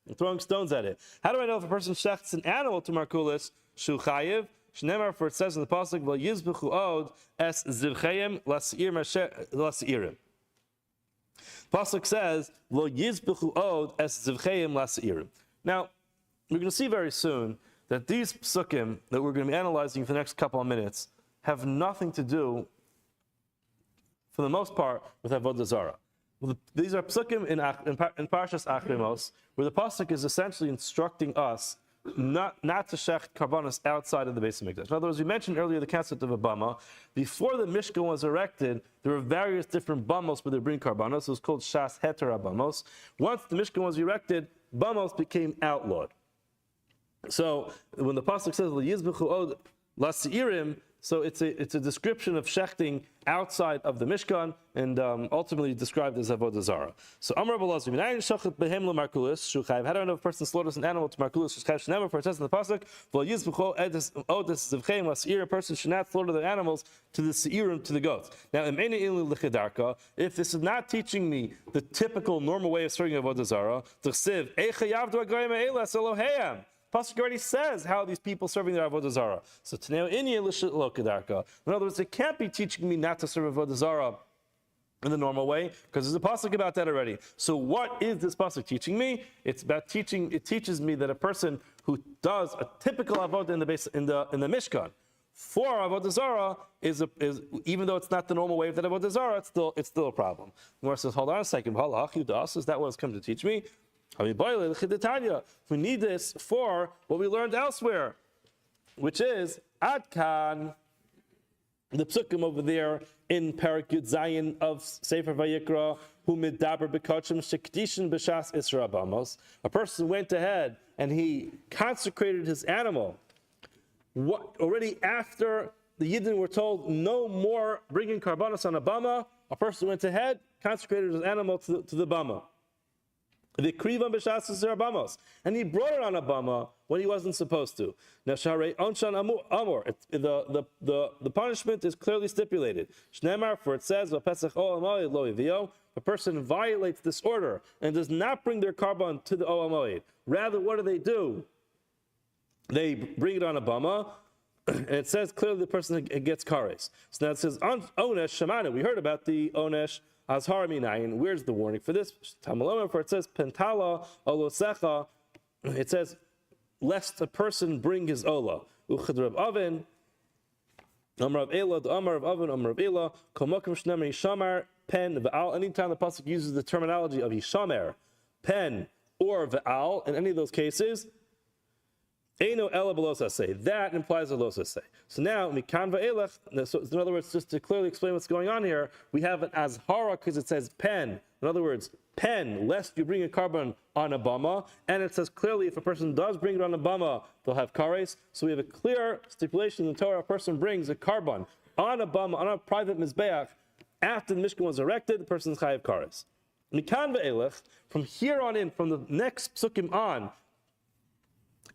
and throwing stones at it. How do I know if a person shechts an animal to markulis, shu chayiv? Shneimar, for it says in the pasuk, "V'lo yizbechu od es zivchayim lasi'irim." Pasuk says, "V'lo yizbechu od es zivchayim lasi'irim." Now, we're going to see very soon that these psukim that we're going to be analyzing for the next couple of minutes have nothing to do, for the most part, with Avoda Zara. Well, these are psukim in Parshas Achrimos, where the pasuk is essentially instructing us not to shecht karbanos outside of the Beis Hamikdash. In other words, we mentioned earlier the concept of a bama. Before the Mishkan was erected, there were various different bamos where they bring karbanos. It was called shas heter bamos. Once the Mishkan was erected, bamos became outlawed. So when the pasuk says "Yizbechu od lasi'irim," so it's a description of shechting outside of the Mishkan, and ultimately described as Avoda Zara. So Amar Rabbi Elazar, minayin shochet behem l'markulis shuchayv. How do I know if a person slaughters an animal to markulis shuchayv? Shneimar, for it says in the pasuk, "V'lo yizbechu od zivcheim lasi'ir." A person should not slaughter the animals to the seirim, to the goats. Now, if this is not teaching me the typical normal way of serving Avoda Zara, t'chsiv eicha yavdu agrayim elas Elohim. Pasuk already says how these people serving their Avodah Zara. So Taneo Inya Lo Kedarka. In other words, it can't be teaching me not to serve Avodah Zara in the normal way, because there's a pasuk about that already. So what is this pasuk teaching me? It's about teaching. It teaches me that a person who does a typical avodah in the Mishkan for Avodah Zara is even though it's not the normal way of that Avodah Zara, it's still a problem. Gemara says, hold on a second. Is that what it's come to teach me? We need this for what we learned elsewhere, which is Adkan, the psukim over there in Parak Yud Zayin of Sefer Vayikra, who midaber bekachim shekdishin b'shas isra bamos. A person went ahead and he consecrated his animal. Already after the Yidden were told no more bringing karbanos on a bama, a person went ahead, consecrated his animal to the bama. The krivam b'shas isra bamos, and he brought it on a bama when he wasn't supposed to. Now, sharei onshan amor. The punishment is clearly stipulated. Shneimar, for it says, "V'pesach o amoid lo ivio." A person violates this order and does not bring their karban to the o amoid. Rather, what do? They bring it on a bama, and it says clearly the person gets kares. So now it says onesh shamana. We heard about the onesh. Azhar minayin. Where's the warning for this? Tamaloma, for it says pentala olosecha. It says lest a person bring his ola. Uchad Rav Avin, Amar of Ela, the Amar of Avin, Amar of Ela, Komokim Shnemer Yishamar pen v'al. Anytime the pasuk uses the terminology of Yishamer, pen or v'al, in any of those cases, Eino ela belosasei. That implies a losasei. So now, mikan va'elech. So in other words, just to clearly explain what's going on here, we have an azhara because it says pen. In other words, pen, lest you bring a carbon on a bama. And it says clearly, if a person does bring it on a bama, they'll have kares. So we have a clear stipulation in the Torah: a person brings a carbon on a bama, on a private mizbeach, after the Mishkan was erected, the person's chayav kares. Mikan va'elech. From here on in, from the next psukim on,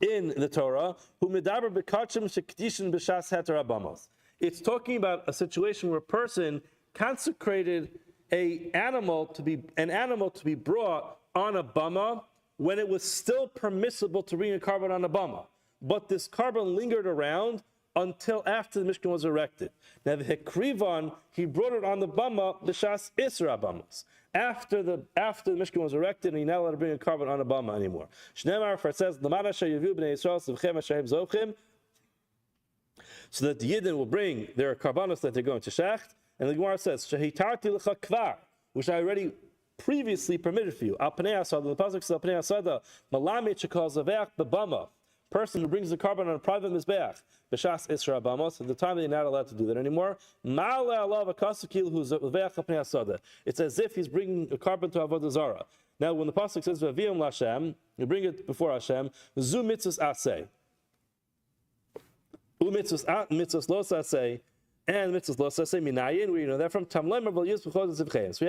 in the Torah, who medaber bekachim shekdishin b'shas heter abamos. It's talking about a situation where a person consecrated an animal to be brought on a bama when it was still permissible to bring a carbon on a bama. But this carbon lingered around until after the Mishkan was erected. Now the Hekrivan, he brought it on the Bama, B'shas Isra Bamos. After the Mishkan was erected, and he not allowed to bring a carbon on a Bama anymore. Shneimar, for it says, L'mana she'yaviu b'nei Yisrael s'vchem ha'shem zochim, so that the Yidden will bring their karbanos that they're going to shecht. And the Gemara says, Shehitarti l'cha kvar, which I already previously permitted for you. Al pnei asada, the pasuk says, Al pnei asada, malamit shekal zaveach b'bama, person who brings the carbon on a private mizbeach, b'shas isra bamos, at the time they're not allowed to do that anymore. Ma'ale alav akasukil who's zaveach al pnei asada. It's as if he's bringing a carbon to Avoda Zara. Now, when the pasuk says, V'aviyam l'Hashem, you bring it before Hashem, zu mitzvus aseh. Mitzvahs lo saseh and mitzvahs lo saseh minayin. We know that from Tamlem or Yis b'chol zivchayim. So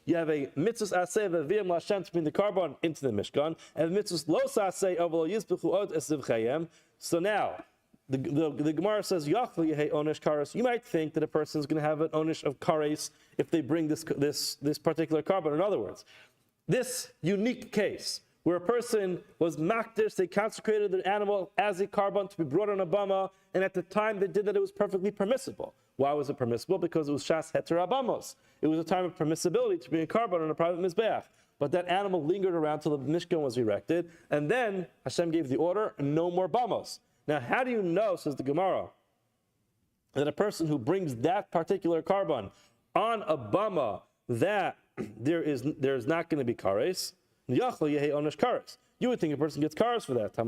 you have a mitzvahs aseh of v'yam l'Hashem to bring the carbon into the Mishkan, and mitzvahs lo saseh of Yis b'chol zivchayim. So now the Gemara says yachol yehei onish kares. You might think that a person is going to have an onish of kares if they bring this particular carbon. In other words, this unique case where a person was makdish, they consecrated the animal as a carbon to be brought on a bama, and at the time they did that, it was perfectly permissible. Why was it permissible? Because it was shas heter abamos. It was a time of permissibility to bring a carbon on a private mizbeach. But that animal lingered around till the Mishkan was erected, and then Hashem gave the order, no more bamos. Now, how do you know, says the Gemara, that a person who brings that particular carbon on a bama, that there is not going to be kares? You would think a person gets kares for that. They're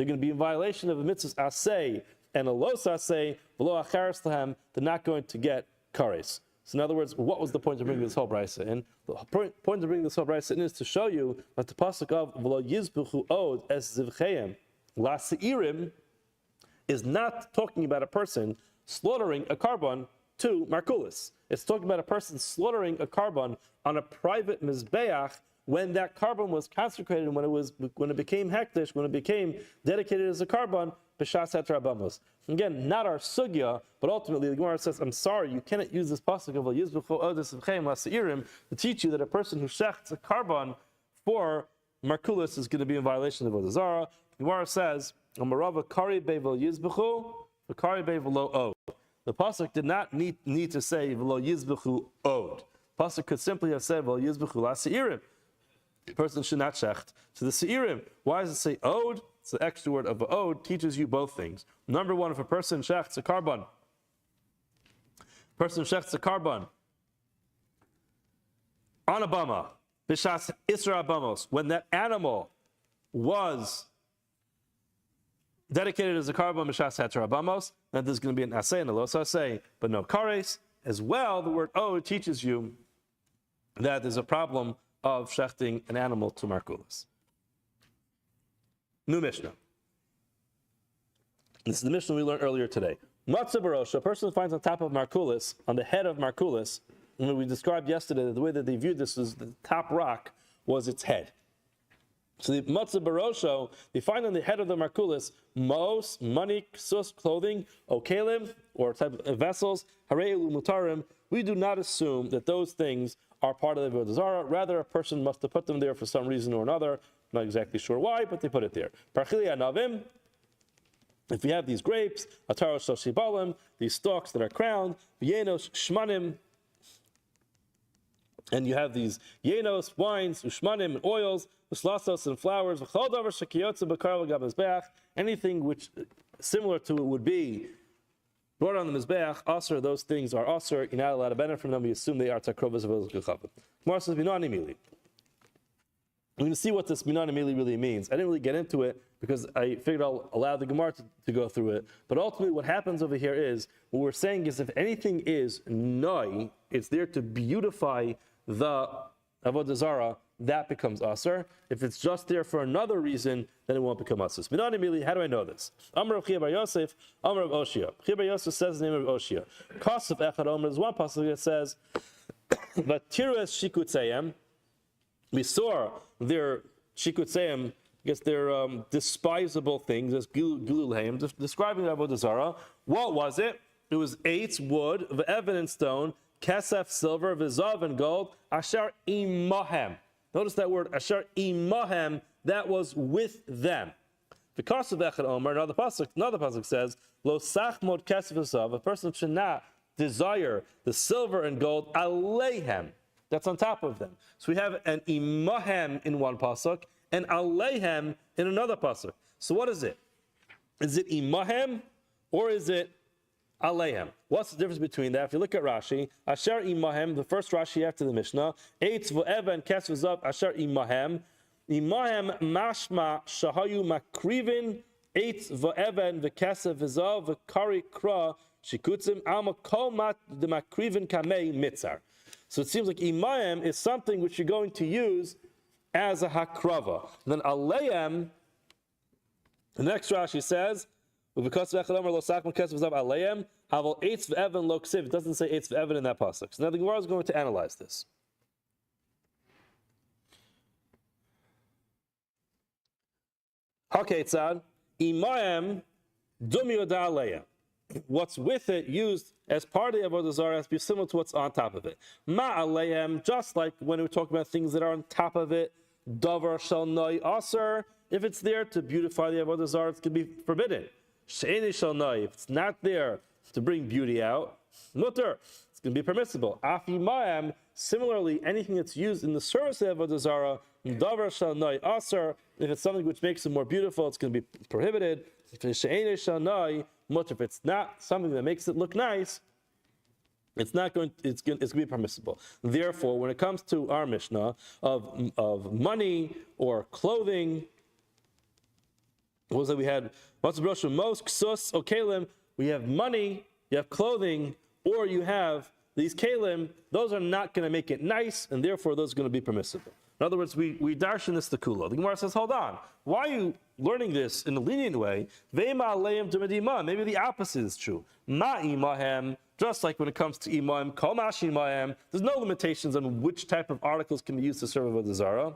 going to be in violation of the mitzvahs aseh and a los aseh, below acharis lahem. They're not going to get kares. So in other words, what was the point of bringing this whole brisa in? The point of bringing this whole brisa in is to show you that the pasuk of v'lo yizbuchu od es zivcheim la seirim is not talking about a person slaughtering a carbon to markulis. It's talking about a person slaughtering a carbon on a private mizbeach when that carbon was consecrated, when it became hektish, when it became dedicated as a carbon, b'shas heter abamos. Again, not our sugya, but ultimately the Gemara says, I'm sorry, you cannot use this pasuk of yizbuchu odes v'cheim la'seirim to teach you that a person who shechts a carbon for markulis is going to be in violation of Avoda Zara. The Gemara says, Amarava kari bevel yizbuchu, kari bevel lo od. The pasuk did not need to say v'lo yizbuchu od. Pasuk could simply have said v'lo yizbuchu la'seirim. The person should not shecht to the seirim. Why does it say od? It's the extra word of od teaches you both things. Number one, if a person shechts a carbon, on a bama, b'shas isra bamos, when that animal was dedicated as a carbon, b'shas heter abamos, then there's going to be an aseh and a los aseh, but no kares. As well, the word od teaches you that there's a problem of shechting an animal to markulis. New Mishnah. This is the Mishnah we learned earlier today. Matzah barosha, a person who finds on top of markulis, on the head of markulis, and we described yesterday that the way that they viewed this was the top rock was its head. So the matzah barosha, they find on the head of the markulis, mos, money, ksus, clothing, okelim, or type of vessels, Areyeh mutarim. We do not assume that those things are part of the Avoda Zara. Rather, a person must have put them there for some reason or another. I'm not exactly sure why, but they put it there. Parchili anavim. If you have these grapes, ataros shoshibalim, these stalks that are crowned, yenos shmanim, and you have these yenos, wines, ushmanim, and oils, uslasos, and flowers, anything which similar to it would be brought on the mizbeach, asr, those things are asr. You're not allowed to benefit from them. We assume they are takrovas of Elzukachavim. Gemara says, Binani Mili. We're going to see what this Binani Mili really means. I didn't really get into it because I figured I'll allow the Gemara to go through it. But ultimately what happens over here is, what we're saying is if anything is noi, it's there to beautify the Avoda Zara, that becomes asr. If it's just there for another reason, then it won't become asr. Binani Mili, how do I know this? Amar of Chiya bar Yosef, Amar of Oshia. Chiya bar Yosef says the name of Oshia. Kasef Echad Omer, there's one pasuk that says, but tirues shikutzayim, we saw their shikutzayim, I guess their despisable things, as gilulheim, describing the Avoda Zara. What was it? It was eitz, wood, v'evan and stone, kesef, silver, v'zav and gold, asher imahem. Notice that word, asher imahem, that was with them. Because of Echad Omer, another pasuk says, Lo sachmod kesef v'zav, a person should not desire the silver and gold aleihem. That's on top of them. So we have an imahem in one pasuk and aleihem in another pasuk. So what is it? Is it imahem or is it aleihem? What's the difference between that? If you look at Rashi, asher imahem, the first Rashi after the Mishnah, eitz v'eva and kesef v'zav, asher imahem. Imahem mashma shahayu makrivin eitz v'evan v'kesef v'zav v'kari kra shikutzim alma kol mat the makrivin kamei mitzar. So it seems like imahem is something which you're going to use as a hakrava. Then aleihem, the next Rashi says, because v'echadam lo sakma kesef v'zav aleihem havel eitz v'evan lo ksiv. It doesn't say eitz v'evan in that pasuk. So now the Gemara is going to analyze this. Haketzad, imayim dumi aleya. What's with it used as part of the Avoda Zara has to be similar to what's on top of it. Ma aleihem, just like when we talk about things that are on top of it, davar shal noi aser. If it's there to beautify the Avoda Zara, it's going to be forbidden. She'eni shal noi, if it's not there to bring beauty out, mutter, it's going to be permissible. Af imayim, similarly, anything that's used in the service of Avoda Zara, davar shal noi aser. If it's something which makes it more beautiful, it's going to be prohibited. If it's not something that makes it look nice, it's going to be permissible. Therefore, when it comes to our Mishnah of money or clothing, what was that we had? Most ksus or kalim. We have money, you have clothing, or you have these kalim. Those are not going to make it nice, and therefore those are going to be permissible. In other words, we darshan this to kula. The Gemara says, hold on. Why are you learning this in a lenient way? Maybe the opposite is true. Ma imahem, just like when it comes to imahem, kol mash imahem, there's no limitations on which type of articles can be used to serve Avoda Zara.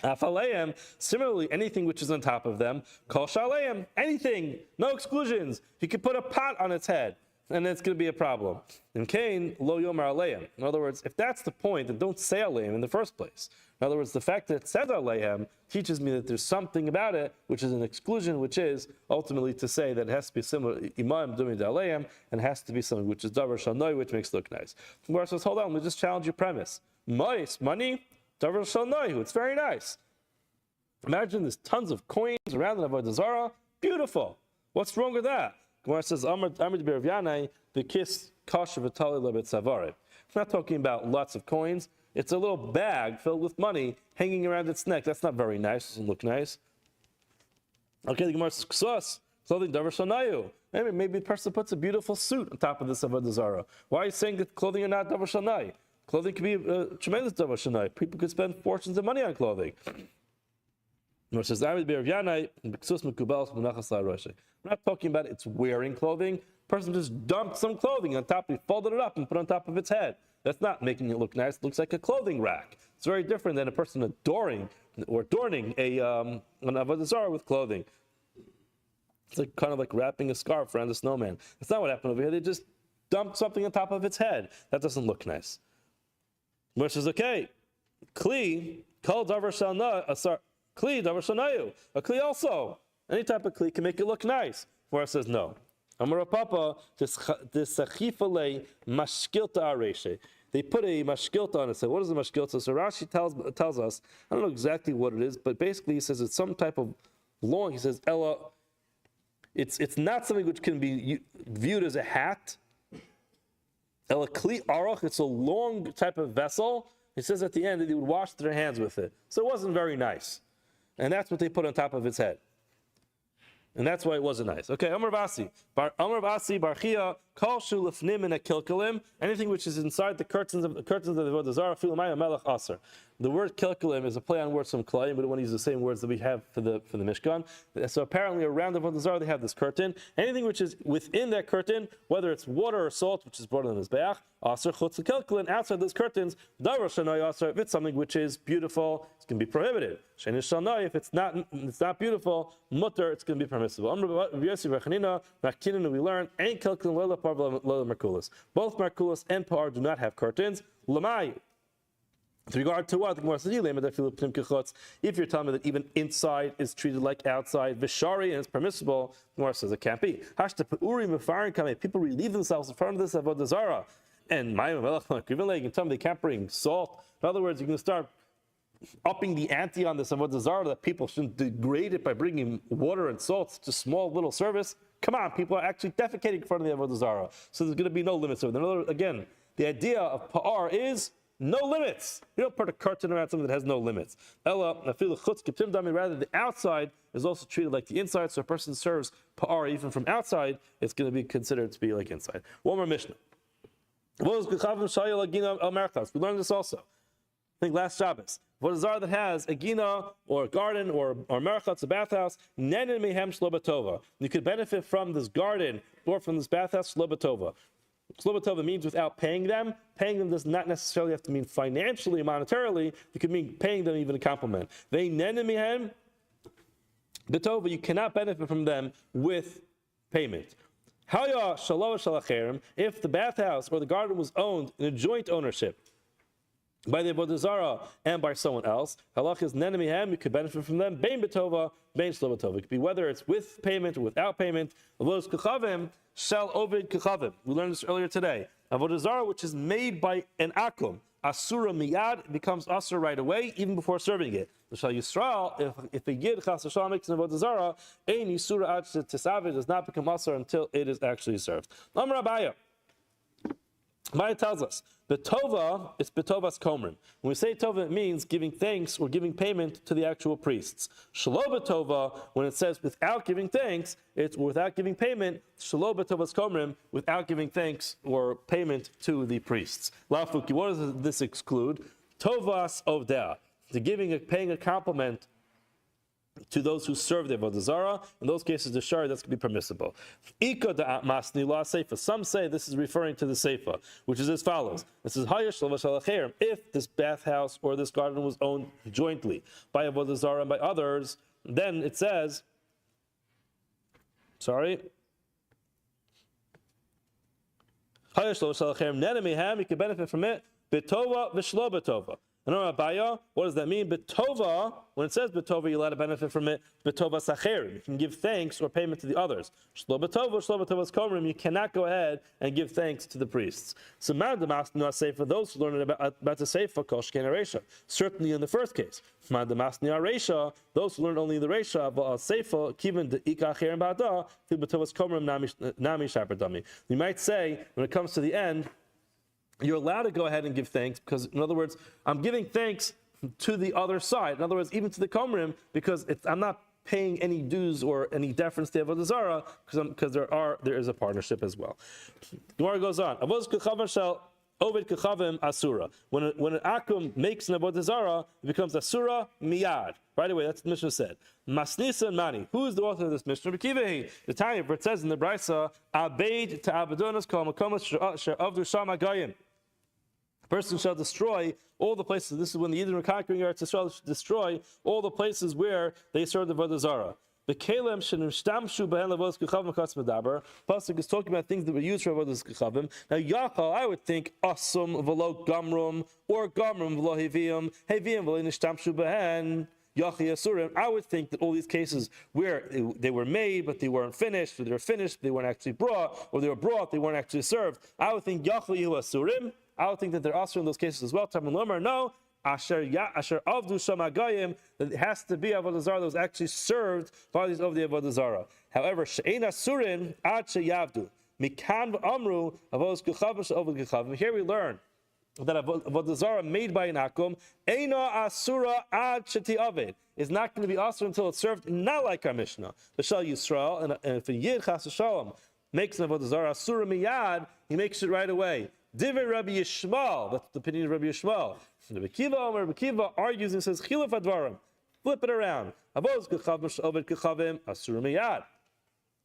Afaleim, similarly, anything which is on top of them, kol shaleim, anything, no exclusions. You could put a pot on its head, and it's going to be a problem. In Cain, lo yomar aleim. In other words, if that's the point, then don't say aleim in the first place. In other words, the fact that it says aleim teaches me that there's something about it which is an exclusion, which is ultimately to say that it has to be similar, imam dumi de aleim, and it has to be something which is davar shalnoi, which makes it look nice. The Gemara says, hold on, let me just challenge your premise. Mois, money, davar shalnoi, it's very nice. Imagine there's tons of coins around the Avoda Zara, beautiful. What's wrong with that? Gemara says, the kiss kasha v'tali lebet savarim. It's not talking about lots of coins. It's a little bag filled with money hanging around its neck. That's not very nice. Doesn't look nice. Okay, the Gemara says, ksus, clothing davar shanayu. Maybe the person puts a beautiful suit on top of this Avoda Zara. Why are you saying that clothing are not davar shanai? Clothing can be tremendous davar shanai. People could spend fortunes of money on clothing. We're not talking about it's wearing clothing. Person just dumped some clothing on top, he folded it up and put it on top of its head. That's not making it look nice. It looks like a clothing rack. It's very different than a person adorning an Avoda Zara with clothing. It's like kind of like wrapping a scarf around a snowman. That's not what happened over here. They just dumped something on top of its head. That doesn't look nice. Which is okay. Kli, kol davar shalna, Kli, davar shanayu. A kli also. Any type of kli can make it look nice. Where it says no. Amar Papa, this sachifale mashkilta Areyeh. They put a mashkilta on it. So what is a mashkilta? So Rashi tells us, I don't know exactly what it is, but basically he says it's some type of long. He says Ella. It's not something which can be viewed as a hat. Ella kli aroch. It's a long type of vessel. He says at the end that they would wash their hands with it. So it wasn't very nice. And that's what they put on top of its head. And that's why it wasn't nice. Okay, Amar Basi, Barchia, Kol Shu Lefnim in a Kilkalim, anything which is inside the curtains of the Avoda Zara, Filamaya Melech Aser. The word Kilkalim is a play on words from Klayim, but we want to use the same words that we have for the Mishkan. So apparently around the Avoda Zara they have this curtain. Anything which is within that curtain, whether it's water or salt, which is brought in the Mizbeach, Aser Chutz Kilkalim, outside those curtains, Davar Shanai Aser, if it's something which is beautiful, it's going to be prohibited. Shenish Shanai, if it's not beautiful, Mutter, it's going to be permissible. We learn, Ain't Kilkalim Lola Parv Lola Markulas. Both Markulas and Par do not have curtains. Lamai. With regard to what? The Gemara says, if you're telling me that even inside is treated like outside, Vishari, and it's permissible, the Gemara says it can't be. People relieve themselves in front of this Avoda Zara. And you can tell me they can't bring salt. In other words, you can start upping the ante on this Avoda Zara that people shouldn't degrade it by bringing water and salt. It's just small little service. Come on, people are actually defecating in front of the Avoda Zara. So there's going to be no limits. So again, the idea of Pa'ar is no limits. You don't put a curtain around something that has no limits. Rather, the outside is also treated like the inside. So a person serves Pa'ar even from outside, it's going to be considered to be like inside. One more Mishnah. We learned this also. I think last Shabbos. What is Zara that has a gina or a garden or merchatz, a bathhouse, nenen mehem shlobatova. You could benefit from this garden or from this bathhouse shlobatova. Shlobatova means without paying them. Paying them does not necessarily have to mean financially, monetarily. It could mean paying them even a compliment. They nenen mehem betova. You cannot benefit from them with payment. If the bathhouse or the garden was owned in a joint ownership by the Avoda Zara and by someone else, halach is nenemihem, you could benefit from them, bein betova, bein shlo betova. It could be whether it's with payment or without payment. Avodas kechavim, shel ovid kechavim. We learned this earlier today. Avoda Zara, which is made by an akum, asura miyad, becomes asur right away, even before serving it. Shall Yisrael, if a yid chas v'shalom makes an Avoda Zara, ein yisura ad tisaveh, does not become asur until it is actually served. Amar Rabbi. Maya tells us, betova is betovas komrim. When we say tova, it means giving thanks or giving payment to the actual priests. Shelo betova, when it says without giving thanks, it's without giving payment. Shelo betovas komrim, without giving thanks or payment to the priests. Lafuki, what does this exclude? Tovas ovdea, paying a compliment to those who serve the Avoda Zara. In those cases, the shari, that's going to be permissible. Some say this is referring to the seifa, which is as follows. It says, if this bathhouse or this garden was owned jointly by Avoda Zara and by others, then it says, you can benefit from it. Betova v'shlo betova. And on Abaya, what does that mean? Betova, when it says betova, you're allowed to benefit from it. Betova sacherim, you can give thanks or payment to the others. Shlo betova's komrim, you cannot go ahead and give thanks to the priests. So for those who learn about the seifa, kol sheken areisha. Certainly in the first case. Areisha, those who learn only the reisha, but seifa, kiven the ika acherim ba'ada, fil betova's komrim nami shaperdami. You might say, when it comes to the end, you're allowed to go ahead and give thanks because, in other words, I'm giving thanks to the other side. In other words, even to the komrim, because I'm not paying any dues or any deference to Avoda Zara because there is a partnership as well. Gemara goes on. Avodas kechavim shel ovid kechavim asura. When an akum makes an Avoda Zara, it becomes asura miyad. Right away, that's what the Mishnah said. Masnisa and Mani. Who is the author of this Mishnah? The Tanya, it says in the Brisa, Abeid to Abadonas kol makomas she'avdu shama goyim. Person shall destroy all the places. This is when the Yidden were conquering Eretz Yisrael, destroy all the places where they served the Avoda Zara. The Kalem shenishtamshu behen lavodas kechavim katz medaber. Pasuk is talking about things that were used for avodas kechavim. Now Yachal, I would think asum v'lo gamrum or gamrum v'lo hevium v'lo nishtamshu behen. I would think that all these cases where they were made but they weren't finished, or they were finished, they weren't actually brought, or they were brought, they weren't actually served. I would think Yachal Yehu Asurim. I would think that they're also in those cases as well. No, Asher Avdu Shamagayim, that it has to be Avoda Zara that was actually served by these of the Avoda Zara. However, She'ein Asurin Ad Sheyavdu Mikan Amru Avodas Kechavim She'ovad Kechavim. Here we learn that Avoda Zara made by an akum Eina Asura Ad Sheti Aved is not going to be asur until it's served, not like our Mishnah. B'Shal Yisrael, and if a Yid Chas V'Shalom makes an Avoda Zara Asura Miyad, he makes it right away. Divrei Rabbi Yishmael, that's the opinion of Rabbi Yishmael. Rabbi Kiva argues and says, Chiluf Advarim, flip it around. Avodas kechavim she'ovid kechavim asur miyad.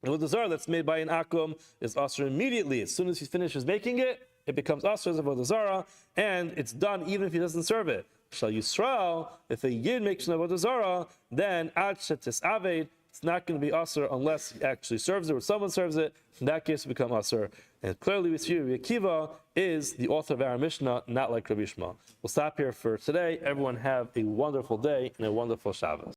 And with the Zara that's made by an akum is asur immediately. As soon as he finishes making it, it becomes asur as Avodah Zara, and it's done even if he doesn't serve it. Shall Yisrael, if a Yid makes an Avodah Zara, then ad shetis aved, it's not going to be usher unless he actually serves it or someone serves it. In that case, it becomes usher. And clearly we see Rabbi Akiva is the author of our Mishnah, not like Rabbi Shmuel. We'll stop here for today. Everyone have a wonderful day and a wonderful Shabbos.